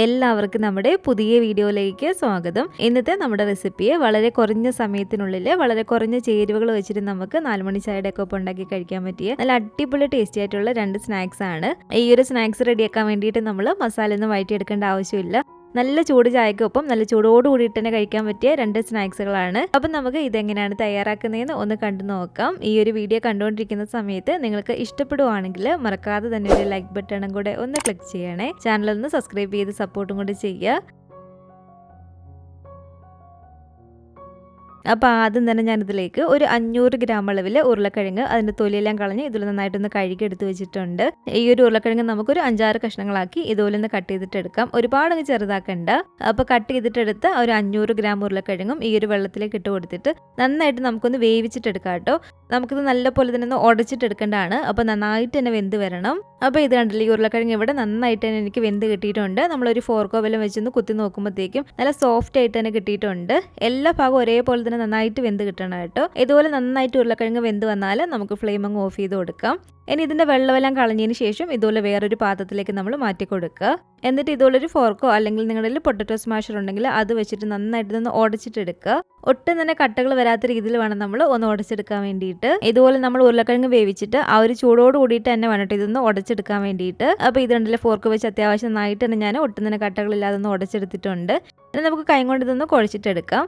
എല്ലാവർക്കും നമ്മുടെ പുതിയ വീഡിയോയിലേക്ക് സ്വാഗതം. ഇന്നത്തെ നമ്മുടെ റെസിപ്പിയെ വളരെ കുറഞ്ഞ സമയത്തിനുള്ളിൽ വളരെ കുറഞ്ഞ ചേരുവകൾ വെച്ചിട്ട് നമുക്ക് 4 മണി ചായയുടെ ഒക്കെ ഒപ്പം ഉണ്ടാക്കി കഴിക്കാൻ പറ്റിയ നല്ല അടിപൊളി ടേസ്റ്റി ആയിട്ടുള്ള 2 സ്നാക്സ് ആണ്. ഈ ഒരു സ്നാക്സ് റെഡിയാക്കാൻ വേണ്ടിയിട്ട് നമ്മൾ മസാല ഒന്നും വഴറ്റിയെടുക്കേണ്ട ആവശ്യമില്ല. നല്ല ചൂട് ചായക്കൊപ്പം നല്ല ചൂടോട് കൂടിയിട്ട് തന്നെ കഴിക്കാൻ പറ്റിയ 2 സ്നാക്സുകളാണ്. അപ്പം നമുക്ക് ഇതെങ്ങനെയാണ് തയ്യാറാക്കുന്നതെന്ന് ഒന്ന് കണ്ടു നോക്കാം. ഈ ഒരു വീഡിയോ കണ്ടുകൊണ്ടിരിക്കുന്ന സമയത്ത് നിങ്ങൾക്ക് ഇഷ്ടപ്പെടുവാണെങ്കിൽ മറക്കാതെ തന്നെ ഒരു ലൈക്ക് ബട്ടണും കൂടെ ഒന്ന് ക്ലിക്ക് ചെയ്യണേ. ചാനലൊന്ന് സബ്സ്ക്രൈബ് ചെയ്ത് സപ്പോർട്ടും കൂടി ചെയ്യുക. അപ്പോൾ ആദ്യം തന്നെ ഞാനിതിലേക്ക് ഒരു 500 ഗ്രാം അളവിൽ ഉരുളക്കിഴങ്ങ് അതിൻ്റെ തൊലിയെല്ലാം കളഞ്ഞ് ഇതുപോലെ നന്നായിട്ടൊന്ന് കഴുകി എടുത്ത് വെച്ചിട്ടുണ്ട്. ഈ ഒരു ഉരുളക്കിഴങ്ങ് നമുക്കൊരു 5-6 കഷ്ണങ്ങളാക്കി ഇതുപോലെ ഒന്ന് കട്ട് ചെയ്തിട്ട് എടുക്കാം. ഒരുപാട് ചെറുതാക്കണ്ട. അപ്പോൾ കട്ട് ചെയ്തിട്ടെടുത്ത് ഒരു 500 ഗ്രാം ഉരുളക്കിഴങ്ങും ഈ ഒരു വെള്ളത്തിലേക്ക് ഇട്ട് കൊടുത്തിട്ട് നന്നായിട്ട് നമുക്കൊന്ന് വേവിച്ചിട്ടെടുക്കാം കേട്ടോ. നമുക്കിത് നല്ലപോലെ തന്നെ ഒന്ന് ഉടച്ചിട്ടെടുക്കേണ്ടതാണ്. അപ്പോൾ നന്നായിട്ട് തന്നെ വെന്ത് വരണം. അപ്പോൾ ഇത് കണ്ടില്ല, ഈ ഉരുളക്കിഴങ്ങ് ഇവിടെ നന്നായിട്ട് തന്നെ എനിക്ക് വെന്ത് കിട്ടിയിട്ടുണ്ട്. നമ്മളൊരു ഫോർക്കോ വല്ലതും വെച്ചൊന്ന് കുത്തി നോക്കുമ്പോഴത്തേക്കും നല്ല സോഫ്റ്റ് ആയിട്ട് തന്നെ കിട്ടിയിട്ടുണ്ട്. എല്ലാ ഭാഗവും ഒരേപോലെ തന്നെ നന്നായിട്ട് വെന്ത് കിട്ടണം കേട്ടോ. ഇതുപോലെ നന്നായിട്ട് ഉരുളക്കിഴങ്ങ് വെന്ത് വന്നാൽ നമുക്ക് ഫ്ലെയിം അങ്ങ് ഓഫ് ചെയ്ത് കൊടുക്കാം. ഇനി ഇതിൻ്റെ വെള്ളമെല്ലാം കളഞ്ഞതിന് ശേഷം ഇതുപോലെ വേറൊരു പാത്രത്തിലേക്ക് നമ്മൾ മാറ്റി കൊടുക്കുക. എന്നിട്ട് ഇതുപോലെ ഒരു ഫോർക്കോ അല്ലെങ്കിൽ നിങ്ങളുടെ പൊട്ടറ്റോ സ്മാഷർ ഉണ്ടെങ്കിൽ അത് വെച്ചിട്ട് നന്നായിട്ട് ഒന്ന് ഉടച്ചിട്ടെടുക്കുക. ഒട്ടും തന്നെ കട്ടകൾ വരാത്ത രീതിയിൽ വേണം നമ്മൾ ഒന്ന് ഉടച്ചെടുക്കാൻ വേണ്ടിയിട്ട്. ഇതുപോലെ നമ്മൾ ഉരുളക്കിഴങ്ങ് വേവിച്ചിട്ട് ആ ഒരു ചൂടോട് കൂടിയിട്ട് തന്നെ വേണം ഇതൊന്ന് ഉടച്ചെടുക്കാൻ വേണ്ടിയിട്ട്. അപ്പോൾ ഇതുണ്ടല്ലോ ഫോർക്ക് വെച്ച് അത്യാവശ്യം നന്നായിട്ട് തന്നെ ഞാൻ ഒട്ടും തന്നെ കട്ടകളില്ലാതെ ഒന്ന് ഉടച്ചെടുത്തിട്ടുണ്ട്. ഇനി നമുക്ക് കൈ കൊണ്ട് ഇതൊന്ന് കുഴച്ചിട്ടെടുക്കാം.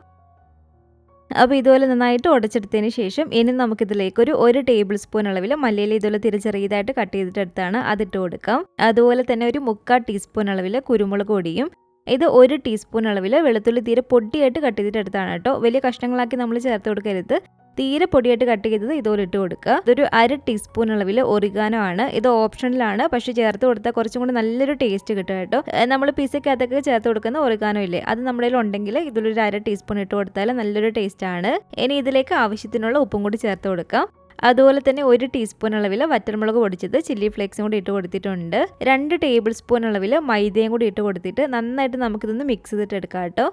അപ്പോൾ ഇതുപോലെ നന്നായിട്ട് ഉടച്ചെടുത്തതിന് ശേഷം ഇനി നമുക്കിതിലേക്ക് ഒരു 1 ടേബിൾ സ്പൂൺ അളവിൽ മല്ലിയില ഇതുപോലെ ചെറിയതായിട്ട് കട്ട് ചെയ്തിട്ടെടുത്താണ് അതിട്ട് കൊടുക്കാം. അതുപോലെ തന്നെ ഒരു 3/4 ടീസ്പൂൺ അളവിൽ കുരുമുളക് പൊടിയും, ഇത് 1 ടീസ്പൂൺ അളവിൽ വെളുത്തുള്ളി തീരെ പൊടിയായിട്ട് കട്ട് ചെയ്തിട്ടെടുത്താണ് കേട്ടോ. വലിയ കഷ്ണങ്ങളാക്കി നമ്മൾ ചേർത്ത് കൊടുക്കരുത്. തീരെ പൊടിയായിട്ട് കട്ട് ചെയ്തത് ഇതുപോലെ ഇട്ട് കൊടുക്കുക. ഇതൊരു 1/2 ടീസ്പൂൺ അളവിൽ ഒറിഗാനോ ആണ്. ഇത് ഓപ്ഷണലാണ്, പക്ഷേ ചേർത്ത് കൊടുത്താൽ കുറച്ചും കൂടി നല്ലൊരു ടേസ്റ്റ് കിട്ടും കേട്ടോ. നമ്മൾ പിസയ്ക്കകത്തൊക്കെ ചേർത്ത് കൊടുക്കുന്ന ഒറിഗാനോ ഇല്ലേ, അത് നമ്മുടെ കയ്യിൽ ഉണ്ടെങ്കിൽ ഇതിലൊരു 1/2 ടീസ്പൂൺ ഇട്ട് കൊടുത്താൽ നല്ലൊരു ടേസ്റ്റ് ആണ്. ഇനി ഇതിലേക്ക് ആവശ്യത്തിനുള്ള ഉപ്പും കൂടി ചേർത്ത് കൊടുക്കാം. അതുപോലെ തന്നെ 1 ടീസ്പൂൺ അളവിൽ വറ്റൽമുളക് പൊടിച്ചത്, ചില്ലി ഫ്ലേക്സും കൂടി ഇട്ട് കൊടുത്തിട്ടുണ്ട്. 2 ടേബിൾ സ്പൂൺ അളവിൽ മൈദയും കൂടി ഇട്ട് കൊടുത്തിട്ട് നന്നായിട്ട് നമുക്കിതൊന്ന് മിക്സ് ചെയ്തിട്ട് എടുക്കാം കേട്ടോ.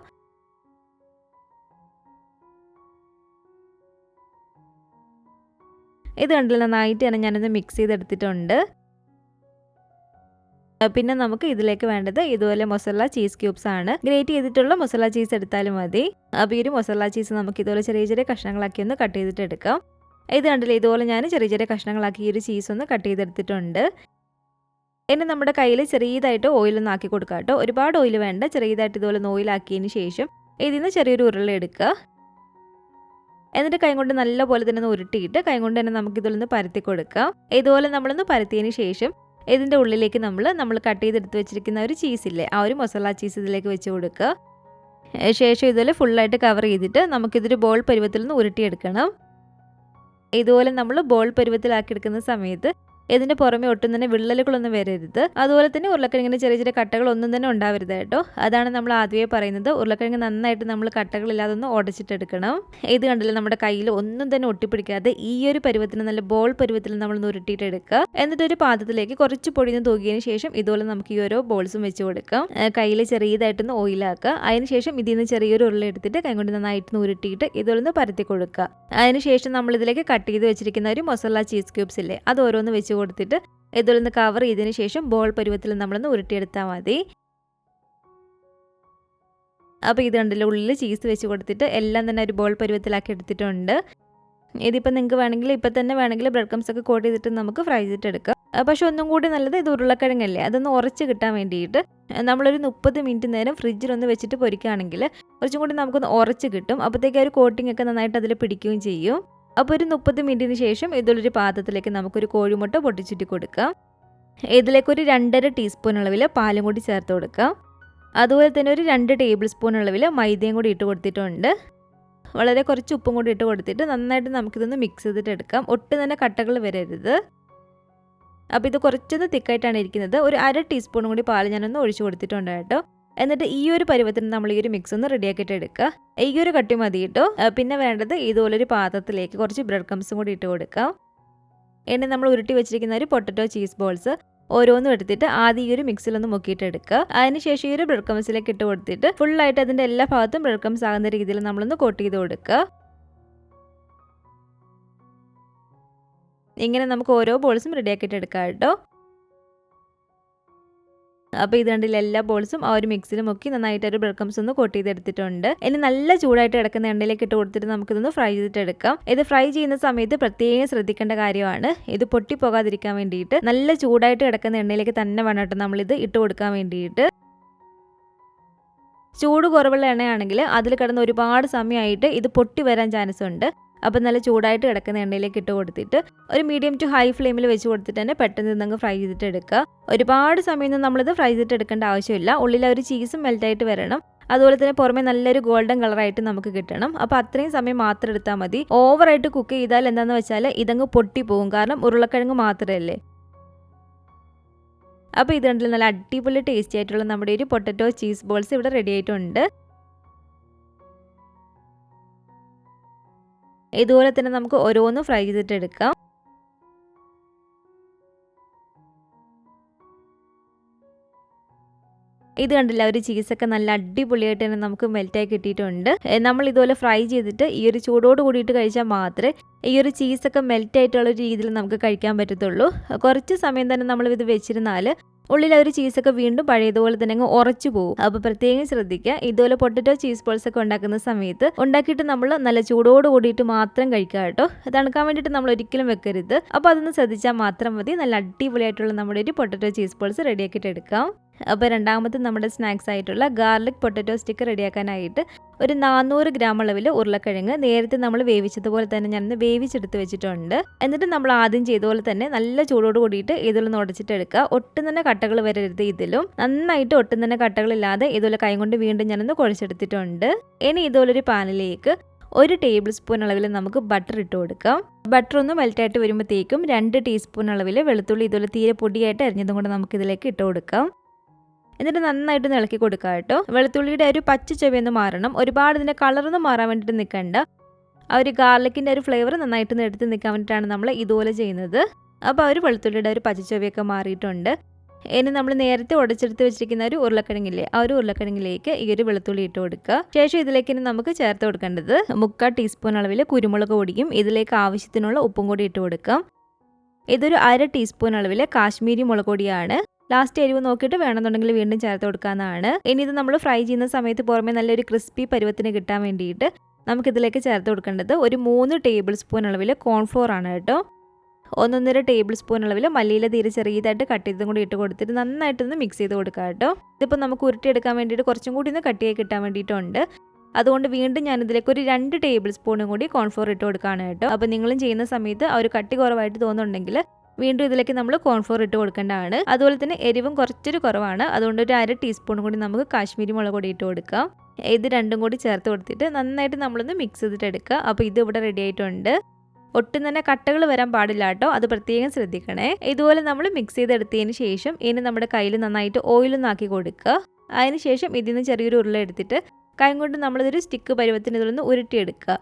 ഇത് കണ്ടില്ല, നന്നായിട്ട് തന്നെ ഞാനൊന്ന് മിക്സ് ചെയ്തെടുത്തിട്ടുണ്ട്. പിന്നെ നമുക്ക് ഇതിലേക്ക് വേണ്ടത് ഇതുപോലെ മൊസറല്ല ചീസ് ക്യൂബ്സ് ആണ്. ഗ്രേറ്റ് ചെയ്തിട്ടുള്ള മൊസറല്ല ചീസ് എടുത്താലും മതി. അപ്പോൾ ഈ ഒരു മൊസറല്ല ചീസ് നമുക്ക് ഇതുപോലെ ചെറിയ ചെറിയ കഷ്ണങ്ങളാക്കി ഒന്ന് കട്ട് ചെയ്തിട്ട് എടുക്കാം. ഇത് കണ്ടില്ല, ഇതുപോലെ ഞാൻ ചെറിയ ചെറിയ കഷ്ണങ്ങളാക്കി ഈ ഒരു ചീസ് ഒന്ന് കട്ട് ചെയ്തെടുത്തിട്ടുണ്ട്. ഇനി നമ്മുടെ കയ്യിൽ ചെറിയതായിട്ട് ഓയിലൊന്ന് ആക്കി കൊടുക്കാം കേട്ടോ. ഒരുപാട് ഓയിൽ വേണ്ട, ചെറിയതായിട്ട് ഇതുപോലെ ഓയിലാക്കിയതിന് ശേഷം ഇതിൽ നിന്ന് ചെറിയൊരു ഉരുള എടുക്കുക. എന്നിട്ട് കൈ കൊണ്ട് നല്ലപോലെ തന്നെ ഒന്ന് ഉരുട്ടിയിട്ട് കൈ കൊണ്ട് തന്നെ നമുക്ക് ഇതിലൊന്ന് പരത്തി കൊടുക്കാം. ഇതുപോലെ നമ്മളൊന്ന് പരത്തിയതിന് ശേഷം ഇതിൻ്റെ ഉള്ളിലേക്ക് നമ്മൾ കട്ട് ചെയ്തെടുത്ത് വെച്ചിരിക്കുന്ന ഒരു ചീസില്ലേ, ആ ഒരു മസാല ചീസ് ഇതിലേക്ക് വെച്ച് കൊടുക്കുക. ശേഷം ഇതുപോലെ ഫുള്ളായിട്ട് കവർ ചെയ്തിട്ട് നമുക്കിതൊരു ബോൾ പരുവത്തിൽ നിന്ന് ഉരുട്ടിയെടുക്കണം. ഇതുപോലെ നമ്മൾ ബോൾ പരുവത്തിലാക്കി എടുക്കുന്ന സമയത്ത് ഇതിൻ്റെ പുറമെ ഒട്ടും തന്നെ വിള്ളലുകളൊന്നും വരരുത്. അതുപോലെ തന്നെ ഉരുളക്കിഴങ്ങിന് ചെറിയ ചെറിയ കട്ടകളൊന്നും തന്നെ ഉണ്ടാവരുത് കേട്ടോ. അതാണ് നമ്മൾ ആദ്യമേ പറയുന്നത്. ഉരുളക്കിഴങ്ങ് നന്നായിട്ട് നമ്മൾ കട്ടകളില്ലാതെ ഒന്ന് ഉടച്ചിട്ടെടുക്കണം. ഇത് കണ്ടില്ല, നമ്മുടെ കയ്യിൽ ഒന്നും തന്നെ ഒട്ടിപ്പിടിക്കാതെ ഈ ഒരു പരുവത്തിന് നല്ല ബോൾ പരുവത്തിൽ നമ്മളൊന്ന് ഉരുട്ടിയിട്ടെടുക്കുക. എന്നിട്ട് ഒരു പാത്രത്തിലേക്ക് കുറച്ച് പൊടിയൊന്ന് തൂകിയതിന് ശേഷം ഇതുപോലെ നമുക്ക് ഈ ഓരോ ബോൾസും വെച്ച് കൊടുക്കാം. കയ്യിൽ ചെറിയതായിട്ടൊന്ന് ഓയിലാക്കുക. അതിനുശേഷം ഇതിൽ നിന്ന് ചെറിയൊരു ഉരുള എടുത്തിട്ട് കൈ കൊണ്ട് നന്നായിട്ട് ഉരുട്ടിയിട്ട് ഇതുപോലെ ഒന്ന് പരത്തി കൊടുക്കുക. അതിനുശേഷം നമ്മൾ ഇതിലേക്ക് കട്ട് ചെയ്ത് വെച്ചിരിക്കുന്ന ഒരു മൊസറല്ല ചീസ് ക്യൂബ്സ് ഇല്ലേ, അത് ഓരോന്ന് വെച്ച് കൊടുത്തിട്ട് ഇതിലൊന്ന് കവർ ചെയ്തതിന് ശേഷം ബോൾ പരുവത്തിൽ നമ്മളൊന്ന് ഉരുട്ടിയെടുത്താൽ മതി. അപ്പോൾ ഇത് കണ്ടില്ല, ഉള്ളിൽ ചീസ് വെച്ച് കൊടുത്തിട്ട് എല്ലാം തന്നെ ഒരു ബോൾ പരുവത്തിലാക്കി എടുത്തിട്ടുണ്ട്. ഇതിപ്പോൾ നിങ്ങൾക്ക് വേണമെങ്കിൽ ഇപ്പം തന്നെ വേണമെങ്കിൽ ബ്രെഡ് ക്രംസ് ഒക്കെ കോട്ട് ചെയ്തിട്ട് നമുക്ക് ഫ്രൈ ചെയ്തിട്ടെടുക്കാം. പക്ഷെ ഒന്നും കൂടി നല്ലത് ഇത് ഉരുളക്കിഴങ്ങല്ലേ, അതൊന്ന് ഉറച്ച് കിട്ടാൻ വേണ്ടിയിട്ട് നമ്മളൊരു 30 മിനിറ്റ് നേരം ഫ്രിഡ്ജിലൊന്ന് വെച്ചിട്ട് പൊരിക്കുകയാണെങ്കിൽ കുറച്ചും കൂടി നമുക്കൊന്ന് ഉറച്ച് കിട്ടും. അപ്പോഴത്തേക്ക് ആ ഒരു കോട്ടിംഗ് ഒക്കെ നന്നായിട്ട് അതിൽ പിടിക്കുകയും ചെയ്യും. അപ്പോൾ ഒരു 30 മിനിറ്റിന് ശേഷം ഇതിലൊരു പാത്രത്തിലേക്ക് നമുക്കൊരു കോഴിമുട്ട പൊട്ടിച്ചിട്ട് കൊടുക്കാം. ഇതിലേക്കൊരു 2.5 ടീസ്പൂൺ അളവിൽ പാലും കൂടി ചേർത്ത് കൊടുക്കാം. അതുപോലെ തന്നെ ഒരു 2 ടേബിൾ സ്പൂൺ അളവിൽ മൈദയും കൂടി ഇട്ട് കൊടുത്തിട്ടുണ്ട്. വളരെ കുറച്ച് ഉപ്പും കൂടി ഇട്ട് കൊടുത്തിട്ട് നന്നായിട്ട് നമുക്കിതൊന്ന് മിക്സ് ചെയ്തിട്ട് എടുക്കാം. ഒട്ടും തന്നെ കട്ടകൾ വരരുത്. അപ്പോൾ ഇത് കുറച്ചൊന്ന് തിക്കായിട്ടാണ് ഇരിക്കുന്നത്. ഒരു 1/2 ടീസ്പൂൺ കൂടി പാൽ ഞാനൊന്ന് ഒഴിച്ചു കൊടുത്തിട്ടുണ്ട് കേട്ടോ. എന്നിട്ട് ഈ ഒരു പരുവത്തിന് നമ്മൾ ഈ ഒരു മിക്സ് ഒന്ന് റെഡിയാക്കിയിട്ട് എടുക്കുക. ഈ ഒരു കട്ടി മതി കേട്ടോ. പിന്നെ വേണ്ടത് ഇതുപോലൊരു പാത്രത്തിലേക്ക് കുറച്ച് ബ്രെഡ് ക്രംസും കൂടി ഇട്ട് കൊടുക്കാം. ഇനി നമ്മൾ ഉരുട്ടി വെച്ചിരിക്കുന്ന ഒരു പൊട്ടറ്റോ ചീസ് ബോൾസ് ഓരോന്നും എടുത്തിട്ട് ആദ്യം ഈ ഒരു മിക്സിലൊന്ന് മുക്കിയിട്ട് എടുക്കുക. അതിനുശേഷം ഈ ഒരു ബ്രെഡ് ക്രംസിലേക്ക് ഇട്ട് കൊടുത്തിട്ട് ഫുള്ളായിട്ട് അതിൻ്റെ എല്ലാ ഭാഗത്തും ബ്രെഡ് ക്രംസ് ആകുന്ന രീതിയിൽ നമ്മളൊന്ന് കോട്ട് ചെയ്ത് കൊടുക്കുക. ഇങ്ങനെ നമുക്ക് ഓരോ ബോൾസും റെഡിയാക്കിയിട്ട് എടുക്കാം കേട്ടോ. അപ്പോൾ ഇത് കണ്ടില്ല എല്ലാ ബോൾസും ആ ഒരു മിക്സിൽ മുക്കി നന്നായിട്ട് ഒരു ബ്രെഡ് ക്രംസ് ഒന്ന് കോട്ട് ചെയ്തെടുത്തിട്ടുണ്ട്. ഇനി നല്ല ചൂടായിട്ട് കിടക്കുന്ന എണ്ണയിലേക്ക് ഇട്ട് കൊടുത്തിട്ട് നമുക്കിതൊന്ന് ഫ്രൈ ചെയ്തിട്ടെടുക്കാം. ഇത് ഫ്രൈ ചെയ്യുന്ന സമയത്ത് പ്രത്യേകം ശ്രദ്ധിക്കേണ്ട കാര്യമാണ്. ഇത് പൊട്ടിപ്പോകാതിരിക്കാൻ വേണ്ടിയിട്ട് നല്ല ചൂടായിട്ട് കിടക്കുന്ന എണ്ണയിലേക്ക് തന്നെ വേണം കേട്ടോ നമ്മളിത് ഇട്ട് കൊടുക്കാൻ വേണ്ടിയിട്ട്. ചൂട് കുറവുള്ള എണ്ണയാണെങ്കിൽ അതിൽ കിടന്ന് ഒരുപാട് സമയമായിട്ട് ഇത് പൊട്ടി വരാൻ ചാൻസ് ഉണ്ട്. അപ്പോൾ നല്ല ചൂടായിട്ട് കിടക്കുന്ന എണ്ണയിലേക്ക് ഇട്ട് കൊടുത്തിട്ട് ഒരു മീഡിയം ടു ഹൈ ഫ്ലെയിമിൽ വെച്ച് കൊടുത്തിട്ട് തന്നെ പെട്ടെന്ന് ഇതങ്ങ് ഫ്രൈ ചെയ്തിട്ട് എടുക്കുക. ഒരുപാട് സമയമൊന്നും നമ്മളിത് ഫ്രൈ ചെയ്തിട്ട് എടുക്കേണ്ട ആവശ്യമില്ല. ഉള്ളിൽ ഒരു ചീസും മെൽറ്റായിട്ട് വരണം. അതുപോലെ തന്നെ പുറമെ നല്ലൊരു ഗോൾഡൻ കളറായിട്ട് നമുക്ക് കിട്ടണം. അപ്പോൾ അത്രയും സമയം മാത്രം എടുത്താൽ മതി. ഓവറായിട്ട് കുക്ക് ചെയ്താൽ എന്താണെന്ന് വെച്ചാൽ ഇതങ്ങ് പൊട്ടിപ്പോകും. കാരണം ഉരുളക്കിഴങ്ങ് മാത്രമല്ലേ. അപ്പോൾ ഇത് കണ്ടില്ല നല്ല അടിപൊളി ടേസ്റ്റി ആയിട്ടുള്ള നമ്മുടെ ഒരു പൊട്ടറ്റോ ചീസ് ബോൾസ് ഇവിടെ റെഡി ആയിട്ടുണ്ട്. ഇതുപോലെ തന്നെ നമുക്ക് ഓരോന്ന് ഫ്രൈ ചെയ്തിട്ട് എടുക്കാം. ഇത് കണ്ടില്ല ഒരു ചീസൊക്കെ നല്ല അടിപൊളിയായിട്ട് തന്നെ നമുക്ക് മെൽറ്റായി കിട്ടിയിട്ടുണ്ട്. നമ്മൾ ഇതുപോലെ ഫ്രൈ ചെയ്തിട്ട് ഈ ഒരു ചൂടോട് കൂടിയിട്ട് കഴിച്ചാൽ മാത്രമേ ഈ ഒരു ചീസൊക്കെ മെൽറ്റായിട്ടുള്ള രീതിയിൽ നമുക്ക് കഴിക്കാൻ പറ്റത്തുള്ളൂ. കുറച്ച് സമയം തന്നെ നമ്മൾ ഇത് വെച്ചിരുന്നാൽ ഉള്ളിൽ ഒരു ചീസൊക്കെ വീണ്ടും പഴയതുപോലെ തന്നെ അങ്ങ് ഉറച്ചു പോകും. അപ്പോൾ പ്രത്യേകം ശ്രദ്ധിക്കുക. ഇതുപോലെ പൊട്ടറ്റോ ചീസ് ബോൾസ് ഒക്കെ ഉണ്ടാക്കുന്ന സമയത്ത് ഉണ്ടാക്കിയിട്ട് നമ്മൾ നല്ല ചൂടോട് കൂടിയിട്ട് മാത്രം കഴിക്കുക കേട്ടോ. തണുക്കാൻ വേണ്ടിയിട്ട് നമ്മൾ ഒരിക്കലും വെക്കരുത്. അപ്പോൾ അതൊന്ന് ശ്രദ്ധിച്ചാൽ മാത്രം മതി. നല്ല അടിപൊളിയായിട്ടുള്ള നമ്മുടെ ഒരു പൊട്ടറ്റോ ചീസ് ബോൾസ് റെഡിയാക്കിയിട്ട് എടുക്കാം. അപ്പോൾ രണ്ടാമത്തെ നമ്മുടെ സ്നാക്സ് ആയിട്ടുള്ള ഗാർലിക് പൊട്ടറ്റോ സ്റ്റിക്ക് റെഡിയാക്കാനായിട്ട് ഒരു 400 ഗ്രാം അളവിൽ ഉരുളക്കിഴങ്ങ് നേരത്തെ നമ്മൾ വേവിച്ചതുപോലെ തന്നെ ഞാനൊന്ന് വേവിച്ചെടുത്ത് വെച്ചിട്ടുണ്ട്. എന്നിട്ട് നമ്മൾ ആദ്യം ചെയ്തതുപോലെ തന്നെ നല്ല ചൂടോട് കൂടിയിട്ട് ഇതിലൊന്ന് ഉടച്ചിട്ടെടുക്കുക. ഒട്ടും തന്നെ കട്ടകൾ വരരുത്. ഇതിലും നന്നായിട്ട് ഒട്ടും തന്നെ കട്ടകളില്ലാതെ ഇതുപോലെ കൈ കൊണ്ട് വീണ്ടും ഞാനൊന്ന് കുഴച്ചെടുത്തിട്ടുണ്ട്. ഇനി ഇതുപോലൊരു പാനിലേക്ക് 1 ടേബിൾ സ്പൂൺ അളവിൽ നമുക്ക് ബട്ടർ ഇട്ട് കൊടുക്കാം. ബട്ടർ ഒന്ന് മെൽറ്റായിട്ട് വരുമ്പോഴത്തേക്കും 2 ടീസ്പൂൺ അളവിൽ വെളുത്തുള്ളി ഇതുപോലെ തീരെ പൊടിയായിട്ട് അരിഞ്ഞതും കൂടെ നമുക്ക് ഇതിലേക്ക് ഇട്ട് കൊടുക്കാം. എന്നിട്ട് നന്നായിട്ട് ഇളക്കി കൊടുക്കുക കേട്ടോ. വെളുത്തുള്ളിയുടെ ഒരു പച്ച ചുവയൊന്ന് മാറണം. ഒരുപാട് ഇതിൻ്റെ കളറൊന്നും മാറാൻ വേണ്ടിയിട്ട് നിൽക്കണ്ട. ആ ഒരു ഗാർലിക്കിൻ്റെ ഒരു ഫ്ലേവർ നന്നായിട്ട് എടുത്ത് നിൽക്കാൻ വേണ്ടിയിട്ടാണ് നമ്മൾ ഇതുപോലെ ചെയ്യുന്നത്. അപ്പോൾ ആ ഒരു വെളുത്തുള്ളിയുടെ ഒരു പച്ച ചുവയൊക്കെ മാറിയിട്ടുണ്ട്. ഇനി നമ്മൾ നേരത്തെ ഉടച്ചെടുത്ത് വെച്ചിരിക്കുന്ന ഒരു ഉരുളക്കിഴങ്ങില്ലേ, ആ ഒരു ഉരുളക്കിഴങ്ങിലേക്ക് ഈ ഒരു വെളുത്തുള്ളി ഇട്ട് കൊടുക്കുക. ശേഷം ഇതിലേക്ക് ഇനി നമുക്ക് ചേർത്ത് കൊടുക്കേണ്ടത് 3/4 ടീസ്പൂൺ അളവിൽ കുരുമുളക് പൊടിയും ഇതിലേക്ക് ആവശ്യത്തിനുള്ള ഉപ്പും കൂടി ഇട്ട് കൊടുക്കാം. ഇതൊരു 1/2 ടീസ്പൂൺ അളവിൽ കാശ്മീരി മുളക് പൊടിയാണ്. ലാസ്റ്റ് എരിവ് നോക്കിയിട്ട് വേണമെന്നുണ്ടെങ്കിൽ വീണ്ടും ചേർത്ത് കൊടുക്കാവുന്നതാണ്. ഇനി ഇത് നമ്മൾ ഫ്രൈ ചെയ്യുന്ന സമയത്ത് പുറമെ നല്ലൊരു ക്രിസ്പി പരുവത്തിന് കിട്ടാൻ വേണ്ടിയിട്ട് നമുക്കിതിലേക്ക് ചേർത്ത് കൊടുക്കേണ്ടത് ഒരു 3 ടേബിൾ സ്പൂൺ അളവിൽ കോൺഫ്ലോർ ആണ് കേട്ടോ. 1.5 ടേബിൾ സ്പൂൺ അളവിൽ മല്ലിയില തീരെ ചെറിയതായിട്ട് കട്ട് ചെയ്തും കൂടി ഇട്ട് കൊടുത്തിട്ട് നന്നായിട്ടൊന്ന് മിക്സ് ചെയ്ത് കൊടുക്കുക കേട്ടോ. ഇതിപ്പോൾ നമുക്ക് ഉരുട്ടിയെടുക്കാൻ വേണ്ടിയിട്ട് കുറച്ചും കൂടി ഒന്ന് കട്ടിയായി കിട്ടാൻ വേണ്ടിയിട്ടുണ്ട്. അതുകൊണ്ട് വീണ്ടും ഞാനിതിലേക്ക് ഒരു 2 ടേബിൾ സ്പൂണും കൂടി കോൺഫ്ലോർ ഇട്ട് കൊടുക്കുകയാണ് കേട്ടോ. അപ്പോൾ നിങ്ങളും ചെയ്യുന്ന സമയത്ത് ആ ഒരു കട്ടി കുറവായിട്ട് തോന്നുന്നുണ്ടെങ്കിൽ വീണ്ടും ഇതിലേക്ക് നമ്മൾ കോൺഫ്ലോർ ഇട്ട് കൊടുക്കേണ്ടതാണ്. അതുപോലെ തന്നെ എരിവും കുറച്ചൊരു കുറവാണ്. അതുകൊണ്ട് ഒരു 1/2 ടീസ്പൂൺ കൂടി നമുക്ക് കാശ്മീരി മുളക് പൊടി ഇട്ട് കൊടുക്കാം. ഇത് രണ്ടും കൂടി ചേർത്ത് കൊടുത്തിട്ട് നന്നായിട്ട് നമ്മളൊന്ന് മിക്സ് ചെയ്തിട്ട് എടുക്കുക. അപ്പോൾ ഇത് ഇവിടെ റെഡി ആയിട്ടുണ്ട്. ഒട്ടും തന്നെ കട്ടകൾ വരാൻ പാടില്ല കേട്ടോ. അത് പ്രത്യേകം ശ്രദ്ധിക്കണേ. ഇതുപോലെ നമ്മൾ മിക്സ് ചെയ്തെടുത്തതിന് ശേഷം ഇനി നമ്മുടെ കയ്യിൽ നന്നായിട്ട് ഓയിലൊന്നാക്കി കൊടുക്കുക. അതിനുശേഷം ഇതിൽ നിന്ന് ചെറിയൊരു ഉരുള എടുത്തിട്ട് കൈ കൊണ്ട് നമ്മളിതൊരു സ്റ്റിക്ക് പരുവത്തിന് ഇതിലൊന്ന് ഉരുട്ടിയെടുക്കുക.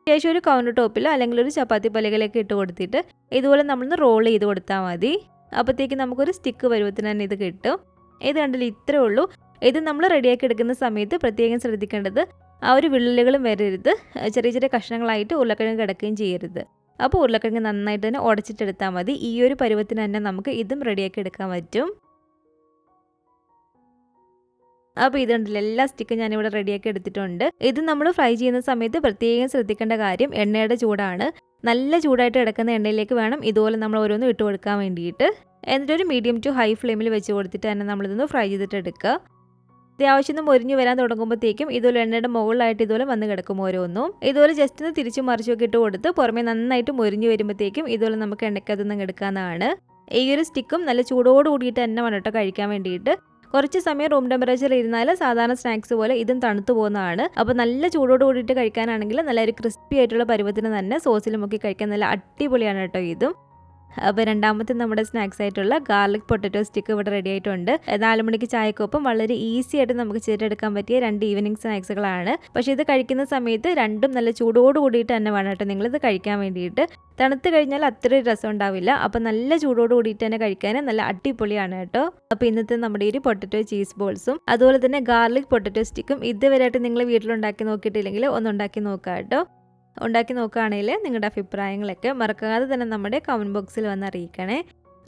ശേഷം ഒരു കൗണ്ടർ ടോപ്പിലോ അല്ലെങ്കിൽ ഒരു ചപ്പാത്തി പലകയിലേക്ക് ഇട്ട് കൊടുത്തിട്ട് ഇതുപോലെ നമ്മളൊന്ന് റോൾ ചെയ്ത് കൊടുത്താൽ മതി. അപ്പോഴത്തേക്ക് നമുക്കൊരു സ്റ്റിക്ക് പരുവത്തിന് തന്നെ ഇത് കിട്ടും. ഇത് കണ്ടില്ല, ഇത്രേ ഉള്ളൂ. ഇത് നമ്മൾ റെഡിയാക്കി എടുക്കുന്ന സമയത്ത് പ്രത്യേകം ശ്രദ്ധിക്കേണ്ടത് ആ ഒരു വിള്ളലുകളും വരരുത്. ചെറിയ ചെറിയ കഷ്ണങ്ങളായിട്ട് ഉരുളക്കിഴങ്ങ് കിടക്കുകയും ചെയ്യരുത്. അപ്പോൾ ഉരുളക്കിഴങ്ങ് നന്നായിട്ട് തന്നെ ഉടച്ചിട്ടെടുത്താൽ മതി. ഈ ഒരു പരുവത്തിന് തന്നെ നമുക്ക് ഇതും റെഡിയാക്കി എടുക്കാൻ പറ്റും. അപ്പോൾ ഇത് കണ്ടില്ല, എല്ലാ സ്റ്റിക്കും ഞാനിവിടെ റെഡിയാക്കി എടുത്തിട്ടുണ്ട്. ഇത് നമ്മൾ ഫ്രൈ ചെയ്യുന്ന സമയത്ത് പ്രത്യേകം ശ്രദ്ധിക്കേണ്ട കാര്യം എണ്ണയുടെ ചൂടാണ്. നല്ല ചൂടായിട്ട് കിടക്കുന്ന എണ്ണയിലേക്ക് വേണം ഇതുപോലെ നമ്മൾ ഓരോന്നും ഇട്ട് കൊടുക്കാൻ വേണ്ടിയിട്ട്. എന്നിട്ടൊരു മീഡിയം ടു ഹൈ ഫ്ലെയിമിൽ വെച്ച് കൊടുത്തിട്ട് തന്നെ നമ്മളിതൊന്ന് ഫ്രൈ ചെയ്തിട്ട് എടുക്കുക. അത്യാവശ്യം മുരിഞ്ഞ് വരാൻ തുടങ്ങുമ്പോഴത്തേക്കും ഇതുപോലെ എണ്ണയുടെ മുകളിലായിട്ട് ഇതുപോലെ വന്ന് കിടക്കും ഓരോന്നും. ഇതുപോലെ ജസ്റ്റ് ഒന്ന് തിരിച്ചു മറിച്ചൊക്കെ ഇട്ട് കൊടുത്ത് പുറമെ നന്നായിട്ട് മുരിഞ്ഞ് വരുമ്പോഴത്തേക്കും ഇതുപോലെ നമുക്ക് എണ്ണയ്ക്കതൊന്നും എടുക്കാവുന്നതാണ്. ഈ ഒരു സ്റ്റിക്കും നല്ല ചൂടോട് കൂടിയിട്ട് തന്നെ വേണം കേട്ടോ കഴിക്കാൻ വേണ്ടിയിട്ട്. കുറച്ച് സമയം റൂം ടെമ്പറേച്ചറിൽ ഇരുന്നാൽ സാധാരണ സ്നാക്സ് പോലെ ഇതും തണുത്തു പോകുന്നതാണ്. അപ്പോൾ നല്ല ചൂടോട് കൂടിയിട്ട് കഴിക്കാനാണെങ്കിൽ നല്ലൊരു ക്രിസ്പി ആയിട്ടുള്ള പരുവത്തിന് തന്നെ സോസിൽ മുക്കി കഴിക്കാൻ നല്ല അടിപൊളിയാണ് കേട്ടോ ഇതും. അപ്പോൾ രണ്ടാമത്തെ നമ്മുടെ സ്നാക്സ് ആയിട്ടുള്ള ഗാർലിക് പൊട്ടറ്റോ സ്റ്റിക്ക് ഇവിടെ റെഡി ആയിട്ടുണ്ട്. 4 മണിക്ക് ചായക്കൊപ്പം വളരെ ഈസി ആയിട്ട് നമുക്ക് ചെയ്തെടുക്കാൻ പറ്റിയ 2 ഈവനിങ് സ്നാക്സുകളാണ്. പക്ഷേ ഇത് കഴിക്കുന്ന സമയത്ത് രണ്ടും നല്ല ചൂടോട് കൂടിയിട്ട് തന്നെ വേണം കേട്ടോ നിങ്ങളിത് കഴിക്കാൻ വേണ്ടിയിട്ട്. തണുത്ത് കഴിഞ്ഞാൽ അത്ര രസം ഉണ്ടാവില്ല. അപ്പോൾ നല്ല ചൂടോട് കൂടിയിട്ട് തന്നെ കഴിക്കാൻ നല്ല അടിപൊളിയാണ് കേട്ടോ. അപ്പോൾ ഇന്നത്തെ നമ്മുടെ ഈ പൊട്ടറ്റോ ചീസ് ബോൾസും അതുപോലെ തന്നെ ഗാർലിക് പൊട്ടറ്റോ സ്റ്റിക്കും ഇതുവരെയായിട്ട് നിങ്ങൾ വീട്ടിലുണ്ടാക്കി നോക്കിയിട്ടില്ലെങ്കിൽ ഒന്നുണ്ടാക്കി നോക്കാം കേട്ടോ. ഉണ്ടാക്കി നോക്കുകയാണെങ്കിൽ നിങ്ങളുടെ അഭിപ്രായങ്ങളൊക്കെ മറക്കാതെ തന്നെ നമ്മുടെ കമൻറ്റ് ബോക്സിൽ വന്ന് അറിയിക്കണേ.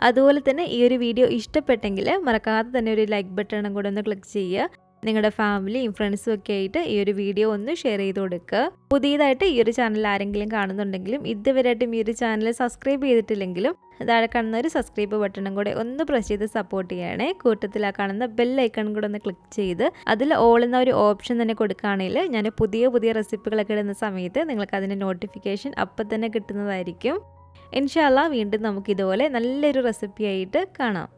അതുപോലെ തന്നെ ഈ ഒരു വീഡിയോ ഇഷ്ടപ്പെട്ടെങ്കിൽ മറക്കാതെ തന്നെ ഒരു ലൈക്ക് ബട്ടണും കൂടെ ഒന്ന് ക്ലിക്ക് ചെയ്യുക. നിങ്ങളുടെ ഫാമിലിയും ഫ്രണ്ട്സും ഒക്കെ ആയിട്ട് ഈ ഒരു വീഡിയോ ഒന്ന് ഷെയർ ചെയ്ത് കൊടുക്കുക. പുതിയതായിട്ട് ഈ ഒരു ചാനൽ ആരെങ്കിലും കാണുന്നുണ്ടെങ്കിലും ഇതുവരെയായിട്ടും ഈ ഒരു ചാനൽ സബ്സ്ക്രൈബ് ചെയ്തിട്ടില്ലെങ്കിലും താഴെ കാണുന്ന ഒരു സബ്സ്ക്രൈബ് ബട്ടണും കൂടെ ഒന്ന് പ്രസ് ചെയ്ത് സപ്പോർട്ട് ചെയ്യണേ. കൂട്ടത്തിൽ ആ കാണുന്ന ബെൽ ഐക്കൺ കൂടെ ഒന്ന് ക്ലിക്ക് ചെയ്ത് അതിൽ ഓൾ എന്ന ഒരു ഓപ്ഷൻ തന്നെ കൊടുക്കുകയാണെങ്കിൽ ഞാൻ പുതിയ റെസിപ്പികളൊക്കെ ഇടുന്ന സമയത്ത് നിങ്ങൾക്ക് അതിൻ്റെ നോട്ടിഫിക്കേഷൻ അപ്പം തന്നെ കിട്ടുന്നതായിരിക്കും. ഇൻഷാ അല്ലാഹ് വീണ്ടും നമുക്ക് ഇതുപോലെ നല്ലൊരു റെസിപ്പി ആയിട്ട് കാണാം.